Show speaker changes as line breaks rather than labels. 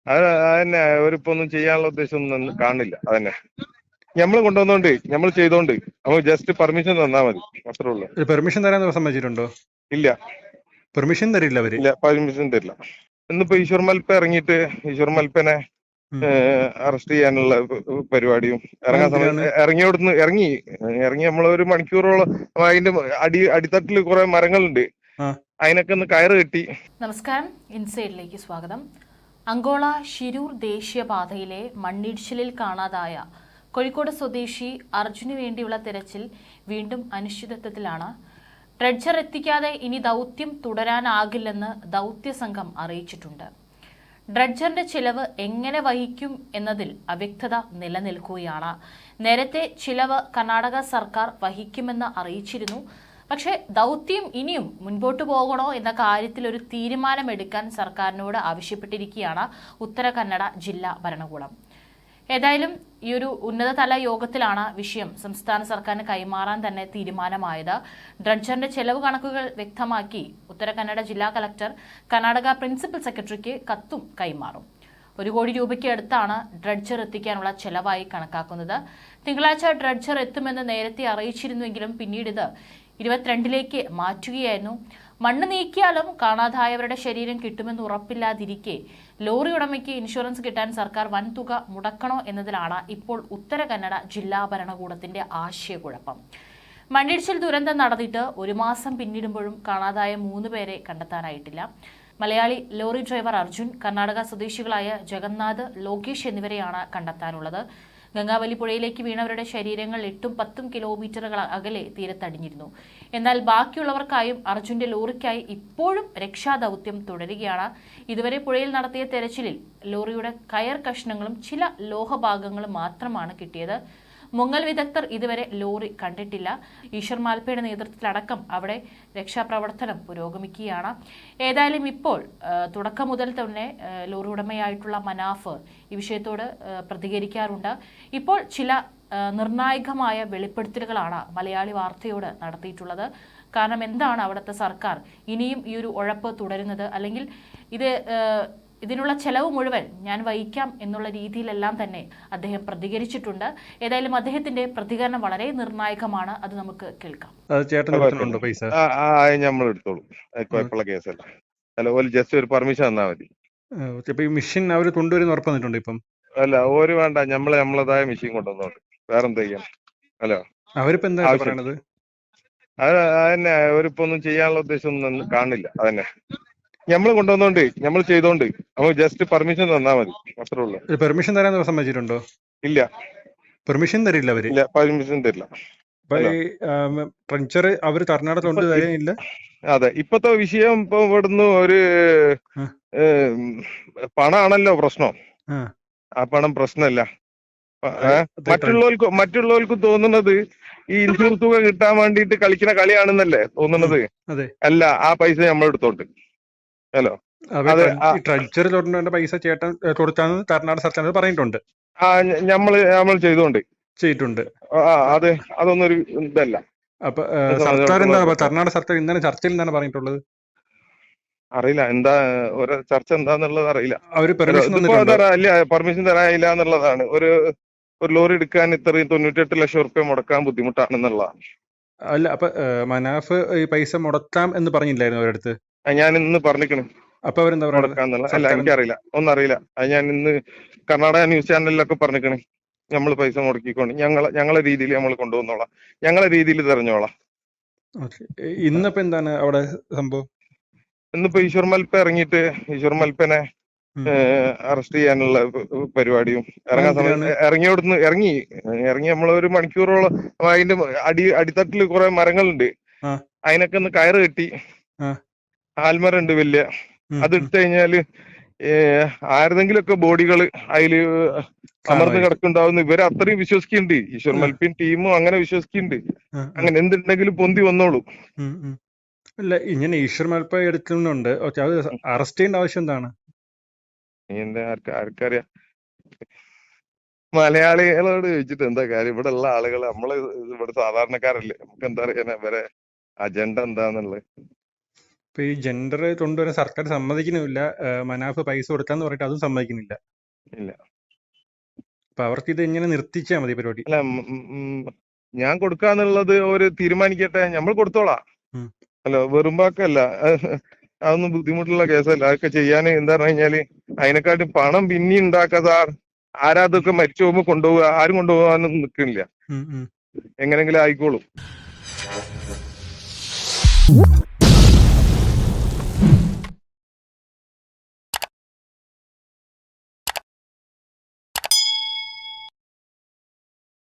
അത് അതന്നെ അവരിപ്പോ ഒന്നും ചെയ്യാനുള്ള ഉദ്ദേശം ഒന്നും കാണില്ല. അതന്നെ നമ്മൾ കൊണ്ടുവന്നോണ്ട് നമ്മൾ ചെയ്തോണ്ട് നമുക്ക് ജസ്റ്റ് പെർമിഷൻ തന്നാ മതി, അത്രേ ഉള്ളൂ.
പെർമിഷൻ തരാൻ സമ്മതിച്ചിട്ടുണ്ടോ?
ഇല്ല
പെർമിഷൻ തരില്ല അവര്.
ഇല്ല, പെർമിഷൻ തരില്ല. ഇന്നിപ്പോ ഈശ്വർ മൽപ്പ ഇറങ്ങിയിട്ട് ഈശ്വർ മൽപ്പനെ
ഉം.
അറസ്റ്റ് ചെയ്യാനുള്ള പരിപാടിയും ഇറങ്ങാൻ
അതെന്തിനാണ്?
ഇറങ്ങിയോടുന്ന് ഇറങ്ങി നമ്മളൊരു മണിക്കൂറോളം അതിന്റെ അടിത്തട്ടിൽ കുറെ മരങ്ങളുണ്ട്,
ആ
അതിനൊക്കെ ഒന്ന് കയറ് കെട്ടി.
നമസ്കാരം, ഇൻസൈഡിലേക്ക് സ്വാഗതം. അങ്കോള ഷിരൂർ ദേശീയപാതയിലെ മണ്ണിടിച്ചിലിൽ കാണാതായ കോഴിക്കോട് സ്വദേശി അർജുന് വേണ്ടിയുള്ള തെരച്ചിൽ വീണ്ടും അനിശ്ചിതത്വത്തിലാണ്. ഡ്രഡ്ജർ എത്തിക്കാതെ ഇനി ദൗത്യം തുടരാനാകില്ലെന്ന് ദൗത്യസംഘം അറിയിച്ചിട്ടുണ്ട്. ഡ്രഡ്ജറിന്റെ ചിലവ് എങ്ങനെ വഹിക്കും എന്നതിൽ അവ്യക്തത നിലനിൽക്കുകയാണ്. നേരത്തെ ചിലവ് കർണാടക സർക്കാർ വഹിക്കുമെന്ന് അറിയിച്ചിരുന്നു. പക്ഷേ ദൗത്യം ഇനിയും മുൻപോട്ട് പോകണോ എന്ന കാര്യത്തിൽ ഒരു തീരുമാനമെടുക്കാൻ സർക്കാരിനോട് ആവശ്യപ്പെട്ടിരിക്കുകയാണ് ഉത്തര കന്നഡ ജില്ലാ ഭരണകൂടം. ഏതായാലും ഈ ഒരു ഉന്നതതല യോഗത്തിലാണ് വിഷയം സംസ്ഥാന സർക്കാരിന് കൈമാറാൻ തന്നെ തീരുമാനമായത്. ഡ്രഡ്ജറിന്റെ ചെലവ് കണക്കുകൾ വ്യക്തമാക്കി ഉത്തര കന്നഡ ജില്ലാ കളക്ടർ കർണാടക പ്രിൻസിപ്പൽ സെക്രട്ടറിക്ക് കത്തും കൈമാറും. 1 കോടി രൂപയ്ക്ക് അടുത്താണ് ഡ്രഡ്ജർ എത്തിക്കാനുള്ള ചെലവായി കണക്കാക്കുന്നത്. തിങ്കളാഴ്ച ഡ്രഡ്ജർ എത്തുമെന്ന് നേരത്തെ അറിയിച്ചിരുന്നുവെങ്കിലും പിന്നീട് ഇത് 22ലേക്ക് മാറ്റുകയായിരുന്നു. മണ്ണ് നീക്കിയാലും കാണാതായവരുടെ ശരീരം കിട്ടുമെന്ന് ഉറപ്പില്ലാതിരിക്കെ ലോറി ഉടമയ്ക്ക് ഇൻഷുറൻസ് കിട്ടാൻ സർക്കാർ വൻതുക മുടക്കണോ എന്നതിലാണ് ഇപ്പോൾ ഉത്തര കന്നഡ ജില്ലാ ഭരണകൂടത്തിന്റെ ആശയക്കുഴപ്പം. മണ്ണിടിച്ചിൽ ദുരന്തം നടന്നിട്ട് 1 മാസം പിന്നിടുമ്പോഴും കാണാതായ 3 പേരെ കണ്ടെത്താനായിട്ടില്ല. മലയാളി ലോറി ഡ്രൈവർ അർജുൻ, കർണാടക സ്വദേശികളായ ജഗന്നാഥ്, ലോകേഷ് എന്നിവരെയാണ് കണ്ടെത്താനുള്ളത്. ഗംഗാവലി പുഴയിലേക്ക് വീണവരുടെ ശരീരങ്ങൾ 8-10 കിലോമീറ്ററുകൾ അകലെ തീരത്തടിഞ്ഞിരുന്നു. എന്നാൽ ബാക്കിയുള്ളവർക്കായും അർജുന്റെ ലോറിക്കായി ഇപ്പോഴും രക്ഷാദൌത്യം തുടരുകയാണ്. ഇതുവരെ പുഴയിൽ നടത്തിയ തെരച്ചിലിൽ ലോറിയുടെ കയർ കഷ്ണങ്ങളും ചില ലോഹഭാഗങ്ങളും മാത്രമാണ് കിട്ടിയത്. മുങ്ങൽ വിദഗ്ധർ ഇതുവരെ ലോറി കണ്ടിട്ടില്ല. ഈശ്വർ മാൽപ്പയുടെ നേതൃത്വത്തിലടക്കം അവിടെ രക്ഷാപ്രവർത്തനം പുരോഗമിക്കുകയാണ്. ഏതായാലും ഇപ്പോൾ തുടക്കം മുതൽ തന്നെ ലോറി ഉടമയായിട്ടുള്ള മനാഫ് ഈ വിഷയത്തോട് പ്രതികരിക്കാറുണ്ട്. ഇപ്പോൾ ചില നിർണായകമായ വെളിപ്പെടുത്തലുകളാണ് മലയാളി വാർത്തയോട് നടത്തിയിട്ടുള്ളത്. കാരണം എന്താണ് അവിടുത്തെ സർക്കാർ ഇനിയും ഈ ഒരു ഉഴപ്പ് തുടരുന്നത്, അല്ലെങ്കിൽ ഇതിനുള്ള ചെലവ് മുഴുവൻ ഞാൻ വഹിക്കാം എന്നുള്ള രീതിയിലെല്ലാം തന്നെ അദ്ദേഹം പ്രതികരിച്ചിട്ടുണ്ട്. ഏതായാലും അദ്ദേഹത്തിന്റെ പ്രതികരണം വളരെ നിർണായകമാണ്. അത് നമുക്ക് കേൾക്കാം.
പൈസ
നമ്മൾ എടുത്തോളൂ, കുഴപ്പമുള്ള കേസല്ല. അല്ല, ജസ്റ്റ് ഒരു പെർമിഷൻ തന്നാ മതി.
മിഷൻ അവർ കൊണ്ടുവരുന്ന ഉറപ്പ് വന്നിട്ടുണ്ട്. ഇപ്പം
അല്ല, ഓര് വേണ്ട, നമ്മളതായ മെഷീൻ കൊണ്ടുവന്നോണ്ട് വേറെന്ത് ചെയ്യാം. ഹലോ,
അവരിപ്പോ എന്താ പറയണത്?
അത് അതന്നെ അവരിപ്പോ ഒന്നും ചെയ്യാനുള്ള ഉദ്ദേശം ഒന്നും കാണില്ല. അതന്നെ നമ്മൾ കൊണ്ടുവന്നോണ്ട് നമ്മൾ ചെയ്തോണ്ട് നമുക്ക് ജസ്റ്റ് പെർമിഷൻ തന്നാ മതി, അത്രേ ഉള്ളൂ.
പെർമിഷൻ തരാൻ സമ്മതിച്ചിട്ടുണ്ടോ?
ഇല്ല,
പെർമിഷൻ തരില്ല അവര്.
ഇല്ല, പെർമിഷൻ തരില്ല.
ട്രഡ്ജർ അവർ കർണാടകത്തിലുണ്ട്, തരുന്നില്ല.
അതെ, ഇപ്പത്തെ വിഷയം ഇപ്പൊ ഇവിടുന്ന് ഒരു പണാണല്ലോ പ്രശ്നം. ആ പണം പ്രശ്നമല്ല. മറ്റുള്ളവർക്ക് തോന്നുന്നത് ഈ ഇൻഷുറൻസ് തുക കിട്ടാൻ വേണ്ടിയിട്ട് കളിക്കുന്ന കളിയാണെന്നല്ലേ തോന്നുന്നത്. അല്ല, ആ പൈസ നമ്മൾ എടുത്തോണ്ട്. ഹലോ,
ട്രഡ്ജറിൽ പൈസ ചേട്ടൻ കൊടുത്താന്ന് കർണാടക സർക്കാർ പറഞ്ഞിട്ടുണ്ട്.
നമ്മൾ ചെയ്തിട്ടുണ്ട്. അതൊന്നൊരു ഇതല്ല.
അപ്പൊ സർക്കാർ എന്താ, കർണാടക സർക്കാർ എന്താണ് ചർച്ചയിൽ എന്താണ് പറഞ്ഞിട്ടുള്ളത്?
അറിയില്ല, എന്താ ഒരു ചർച്ച എന്താന്നുള്ളത് അറിയില്ല.
അവര്
പെർമിഷൻ തരാനില്ല എന്നുള്ളതാണ്. ഒരു ലോറി എടുക്കാൻ ഇത്രയും 98 ലക്ഷം റുപ്യ മുടക്കാൻ ബുദ്ധിമുട്ടാണെന്നുള്ളതാണ്.
അല്ല, അപ്പൊ മനാഫ് ഈ പൈസ മുടക്കാം എന്ന് പറഞ്ഞില്ലായിരുന്നു അവരടുത്ത്?
ഞാൻ ഇന്ന് പറഞ്ഞിരിക്കണു.
അപ്പൊ അവരെന്താ
മുടക്കാന്നുള്ള അല്ല, എനിക്കറിയില്ല, ഒന്നും അറിയില്ല. അത് ഞാൻ ഇന്ന് കർണാടക ന്യൂസ് ചാനലിലൊക്കെ പറഞ്ഞിരിക്കണേ. നമ്മൾ പൈസ മുടക്കിക്കൊണ്ട് ഞങ്ങളെ രീതിയിൽ നമ്മൾ കൊണ്ടുവന്നോളാം, ഞങ്ങളെ രീതിയിൽ തെരഞ്ഞോളാം.
ഇന്നിപ്പോ എന്താണ് അവിടെ സംഭവം?
ഇന്നിപ്പോ ഈശ്വർ മൽപ്പ ഇറങ്ങിയിട്ട് ഈശ്വർ മൽപ്പനെ അറസ്റ്റ് ചെയ്യാനുള്ള പരിപാടിയും ഇറങ്ങിയോടുന്ന് ഇറങ്ങി നമ്മളൊരു മണിക്കൂറോളം അതിന്റെ അടിത്തട്ടിൽ കുറെ മരങ്ങളുണ്ട്, അതിനൊക്കെ ഒന്ന് കയറ് കെട്ടി. ആൽമരുണ്ട് വലിയ, അത് ഇട്ട് കഴിഞ്ഞാല് ആരുടെങ്കിലും ഒക്കെ ബോഡികൾ അതില് അമർന്ന് കിടക്കുന്നുണ്ടാവുന്ന ഇവര് അത്രയും വിശ്വസിക്കുന്നുണ്ട്. ഈശ്വർ മൽപ്പിൻ ടീമും അങ്ങനെ വിശ്വസിക്കുന്നുണ്ട്. അങ്ങനെ എന്തുണ്ടെങ്കിലും പൊന്തി വന്നോളൂ.
അല്ല, ഇങ്ങനെ ഈശ്വർ മൽപ്പ എടുക്കുന്നുണ്ട്, അറസ്റ്റ് ചെയ്യേണ്ട ആവശ്യം എന്താണ്?
ആർക്കറിയാം. മലയാളികളോട് ചോദിച്ചിട്ട് എന്താ കാര്യം? ഇവിടെ ഉള്ള ആളുകൾ, നമ്മള് ഇവിടെ സാധാരണക്കാരല്ലേ, നമുക്ക് എന്താ അറിയാൻ ഇവരെ അജണ്ട എന്താന്നുള്ളത്.
ഇപ്പൊ ഈ ജെൻഡർ കൊണ്ടുവരാൻ സർക്കാർ സമ്മതിക്കുന്നില്ല. മനാഫ് പൈസ കൊടുക്കാന്ന് പറഞ്ഞിട്ട് അതും സമ്മതിക്കുന്നില്ല.
ഇല്ല.
അപ്പൊ അവർക്ക് ഇത് ഇങ്ങനെ നിർത്തിച്ചാ മതി പരിപാടി.
അല്ല ഞാൻ കൊടുക്കാന്നുള്ളത് ഒരു തീരുമാനിക്കട്ടെ, നമ്മൾ കൊടുത്തോളാം.
ഉം.
അല്ല വെറുമ്പാക്കല്ല, അതൊന്നും ബുദ്ധിമുട്ടുള്ള കേസല്ല. അതൊക്കെ ചെയ്യാൻ എന്താ പറഞ്ഞു കഴിഞ്ഞാല് അതിനെക്കാട്ടും പണം പിന്നെ ഉണ്ടാക്കാതെ ആരാ അതൊക്കെ മരിച്ചു പോകുമ്പോ കൊണ്ടുപോവുക, ആരും കൊണ്ടുപോകാനൊന്നും നിൽക്കുന്നില്ല.
ഉം ഉം.
എങ്ങനെങ്കിലും ആയിക്കോളും.